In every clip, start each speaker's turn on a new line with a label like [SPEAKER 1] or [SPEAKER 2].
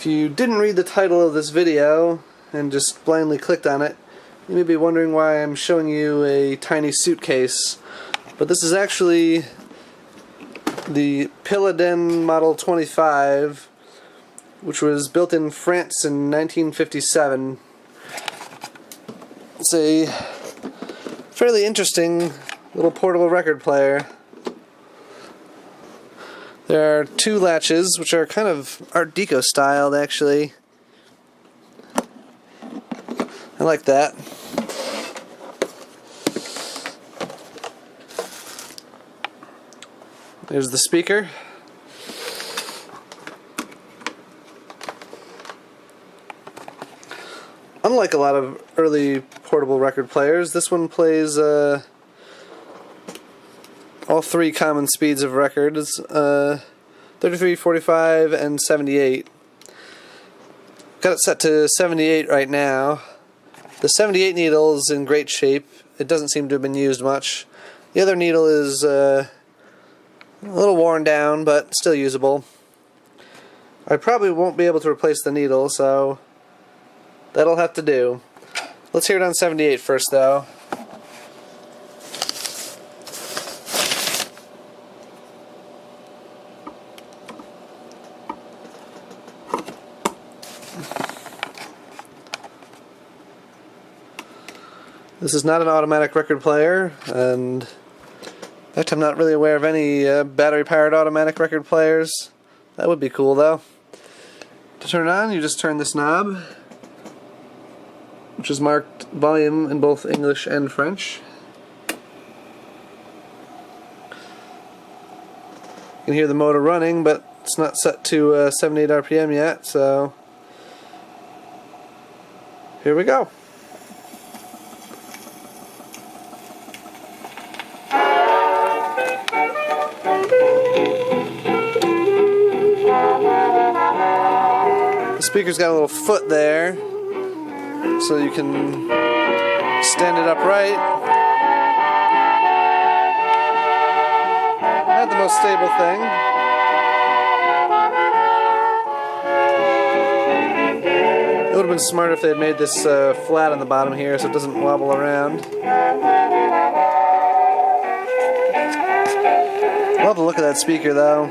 [SPEAKER 1] If you didn't read the title of this video and just blindly clicked on it, you may be wondering why I'm showing you a tiny suitcase. But this is actually the Pil'Eden Model 25, which was built in France in 1957. It's a fairly interesting little portable record player. There are two latches, which are kind of Art Deco styled, actually. I like that. There's the speaker. Unlike a lot of early portable record players, this one plays all three common speeds of records, 33, 45, and 78. Got it set to 78 right now. The 78 needle is in great shape. It doesn't seem to have been used much. The other needle is a little worn down, but still usable. I probably won't be able to replace the needle, so that'll have to do. Let's hear it on 78 first, though. This is not an automatic record player, and in fact I'm not really aware of any battery-powered automatic record players. That would be cool, though. To turn it on, you just turn this knob, which is marked volume in both English and French. You can hear the motor running, but it's not set to 78 RPM yet, so here we go. The speaker's got a little foot there, so you can stand it upright. Not the most stable thing. It would have been smarter if they had made this flat on the bottom here so it doesn't wobble around. I love the look of that speaker, though.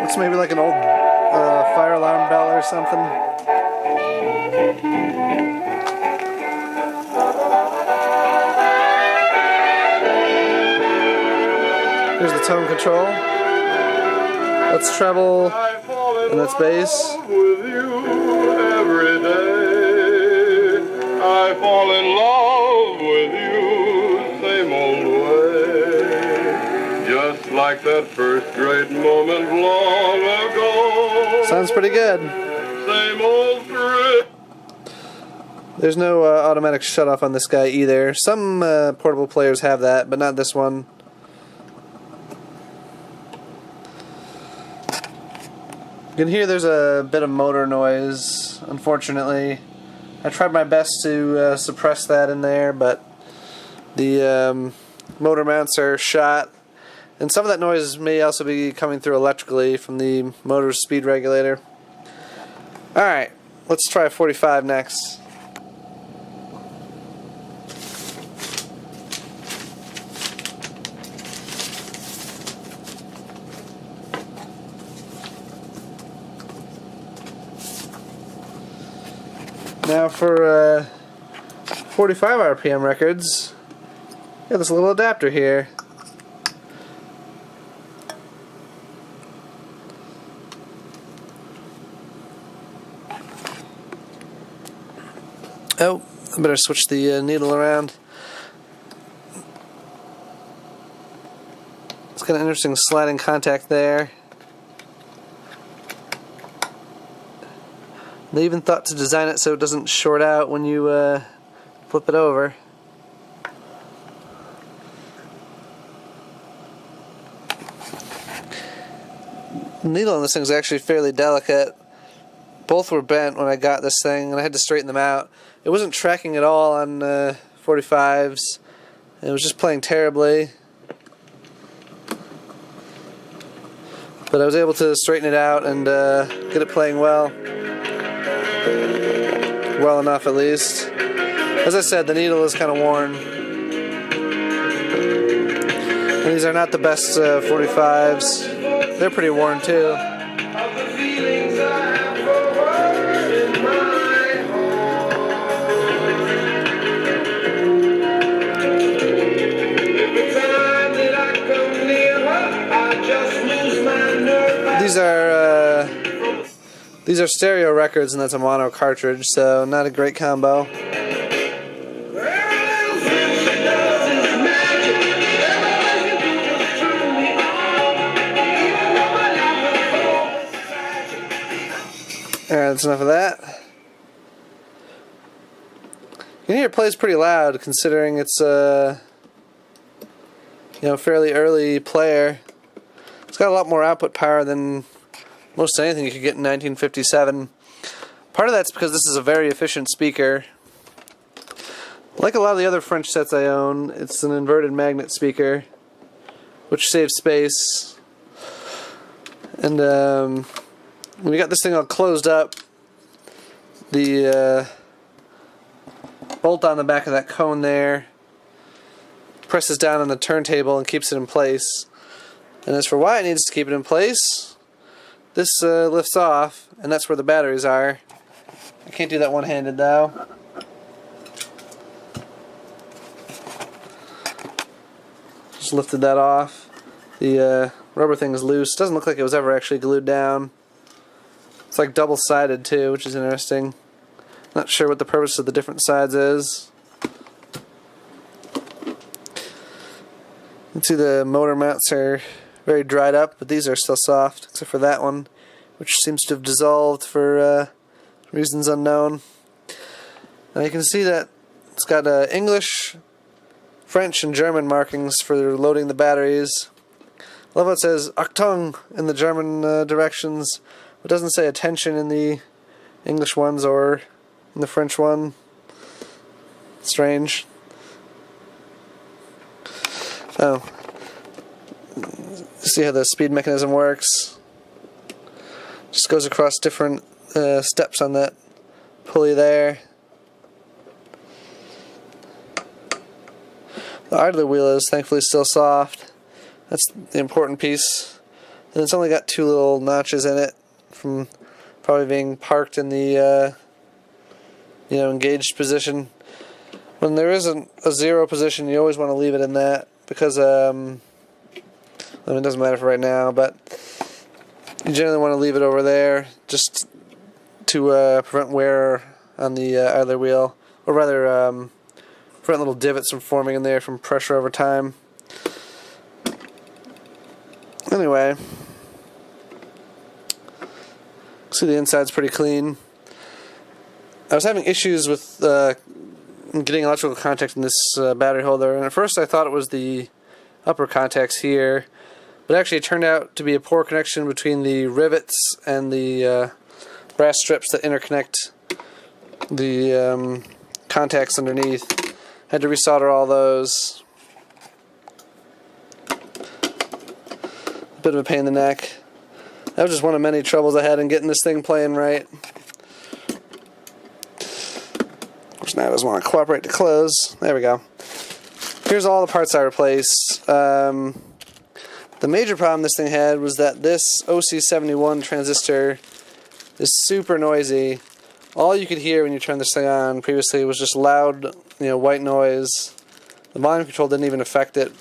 [SPEAKER 1] Looks maybe like an old fire alarm bell or something. Here's the tone control. That's treble, and that's bass.
[SPEAKER 2] With you every day, I fall in love with you, same old way, just like that first great moment long ago.
[SPEAKER 1] Sounds pretty good.
[SPEAKER 2] Same old thrill.
[SPEAKER 1] There's no automatic shut-off on this guy either. Some portable players have that, but not this one. You can hear there's a bit of motor noise, unfortunately. I tried my best to suppress that in there, but the motor mounts are shot. And some of that noise may also be coming through electrically from the motor's speed regulator. Alright, let's try 45 next. Now for 45 RPM records, got this little adapter here. Oh, I better switch the needle around. It's got an interesting sliding contact there. They even thought to design it so it doesn't short out when you flip it over. The needle on this thing is actually fairly delicate. Both were bent when I got this thing, and I had to straighten them out. It wasn't tracking at all on 45s. It was just playing terribly. But I was able to straighten it out and get it playing well enough at least. As I said, the needle is kind of worn. And these are not the best 45s. They're pretty worn too. These are stereo records, and that's a mono cartridge, so not a great combo. Alright, that's enough of that. You can hear it plays pretty loud considering it's a fairly early player. It's got a lot more output power than most anything you could get in 1957. Part of that's because this is a very efficient speaker. Like a lot of the other French sets I own, it's an inverted magnet speaker, which saves space. And when you got this thing all closed up, the bolt on the back of that cone there presses down on the turntable and keeps it in place. And as for why it needs to keep it in place, this lifts off, and that's where the batteries are. I can't do that one-handed though. Just lifted that off. The rubber thing is loose. Doesn't look like it was ever actually glued down. It's like double-sided too, which is interesting. Not sure what the purpose of the different sides is. You can see the motor mounts are very dried up, but these are still soft, except for that one, which seems to have dissolved for reasons unknown. Now you can see that it's got English, French, and German markings for loading the batteries. I love how it says Achtung in the German directions. It doesn't say attention in the English ones or in the French one. Strange. Oh. See how the speed mechanism works? Just goes across different steps on that pulley there. The idler wheel is thankfully still soft. That's the important piece. And it's only got two little notches in it from probably being parked in the engaged position. When there isn't a zero position, you always want to leave it in that because it doesn't matter for right now, but you generally want to leave it over there just to prevent wear on the idler wheel, or rather prevent little divots from forming in there from pressure over time. Anyway, see the inside's pretty clean. I was having issues with getting electrical contact in this battery holder, and at first I thought it was the upper contacts here, but actually it turned out to be a poor connection between the rivets and the brass strips that interconnect the contacts underneath. Had to resolder all those. Bit of a pain in the neck. That was just one of many troubles I had in getting this thing playing right. Of course, now it doesn't want to cooperate to close. There we go. Here's all the parts I replaced. The major problem this thing had was that this OC71 transistor is super noisy. All you could hear when you turned this thing on previously was just loud, white noise. The volume control didn't even affect it.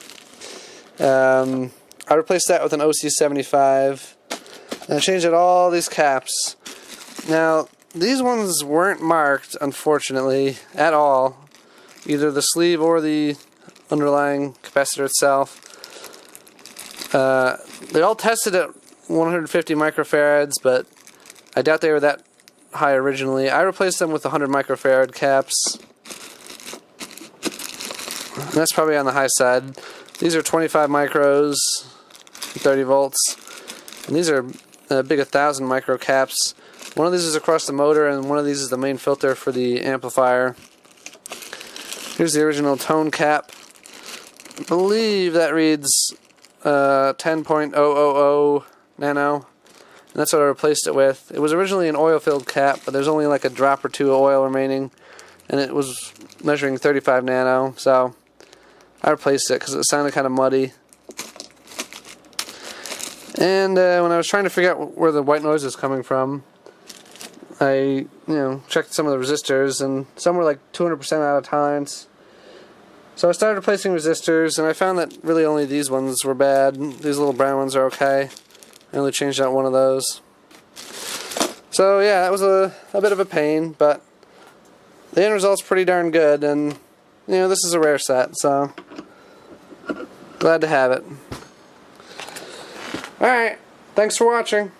[SPEAKER 1] I replaced that with an OC75, and I changed out all these caps. Now, these ones weren't marked, unfortunately, at all. Either the sleeve or the underlying capacitor itself. They all tested at 150 microfarads, but I doubt they were that high originally. I replaced them with 100 microfarad caps. And that's probably on the high side. These are 25 micros, 30 volts. And these are big 1,000 micro caps. One of these is across the motor, and one of these is the main filter for the amplifier. Here's the original tone cap. I believe that reads 10.000 nano, and that's what I replaced it with. It was originally an oil-filled cap, but there's only like a drop or two of oil remaining, and it was measuring 35 nano, so I replaced it because it sounded kind of muddy. And when I was trying to figure out where the white noise was coming from, I checked some of the resistors, and some were like 200% out of tolerance. So I started replacing resistors, and I found that really only these ones were bad. These little brown ones are okay. I only changed out one of those. So yeah, that was a bit of a pain, but the end result's pretty darn good, and this is a rare set, so glad to have it. Alright, thanks for watching.